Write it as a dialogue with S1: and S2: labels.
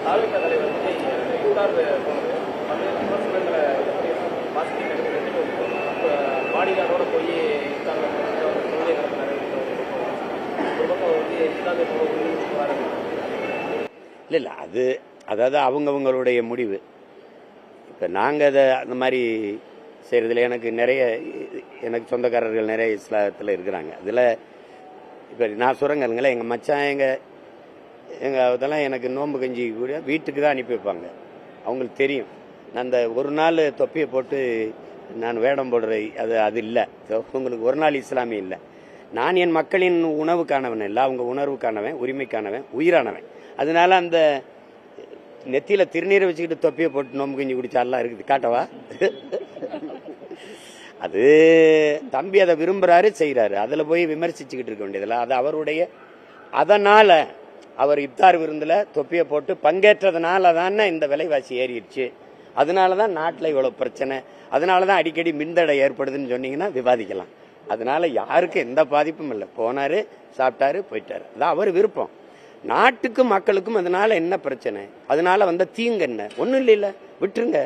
S1: தாவேகா தலைவர் விஜய் இஃப்தார் போனது பல்வேறு விமர்சனங்களை பாடிகாரோட போய் இஃப்தார் தொழுகை நடத்தினாரு. ஒரு பக்கம் வந்து இஸ்லாமிய
S2: இல்லை அதாவது அவங்கவுங்களுடைய முடிவு. இப்போ நாங்கள் அதை அந்த மாதிரி செய்கிறதுல எனக்கு சொந்தக்காரர்கள் நிறைய இஸ்லாத்தில் இருக்கிறாங்க. அதில் இப்போ நான் சொல்கிறேங்களுங்களேன், எங்கள் மச்சான் எங்கள் அதெல்லாம் எனக்கு நோன்பு கஞ்சி கூட வீட்டுக்கு தான் அனுப்பி வைப்பாங்க. அவங்களுக்கு தெரியும் நான் அந்த ஒரு நாள் தொப்பியை போட்டு நான் வேடம் போடுறது அது இல்லை. உங்களுக்கு ஒரு நாள் இஸ்லாமியம் இல்லை. நான் என் மக்களின் உணவுக்கானவன் இல்லை, அவங்க உணர்வுக்கானவன், உரிமைக்கானவன், உயிரானவன். அதனால அந்த நெத்தியில் திருநீரை வச்சுக்கிட்டு தொப்பியை போட்டு நோம்பு கஞ்சி குடிச்சாலாம் இருக்குது. காட்டவா? அது தம்பி அதை விரும்புறாரு, செய்கிறாரு. அதில் போய் விமர்சிச்சுக்கிட்டு இருக்க வேண்டியதில்லை. அது அவருடைய. அதனால அவர் இஃப்தார் விருந்தில் தொப்பியை போட்டு பங்கேற்றதுனால தானே இந்த விலைவாசி ஏறிடுச்சு. அதனால தான் நாட்டில் இவ்வளோ பிரச்சனை, அதனால தான் அடிக்கடி மின்தடை ஏற்படுதுன்னு சொன்னீங்கன்னா விவாதிக்கலாம். அதனால யாருக்கும் எந்த பாதிப்பும் இல்லை. போனாரு, சாப்பிட்டாரு, போயிட்டாரு. அதான் அவர் விருப்பம். நாட்டுக்கும் மக்களுக்கும் அதனால என்ன பிரச்சனை? அதனால வந்த தீங்கு என்ன? ஒன்றும் இல்லை, விட்டுருங்க.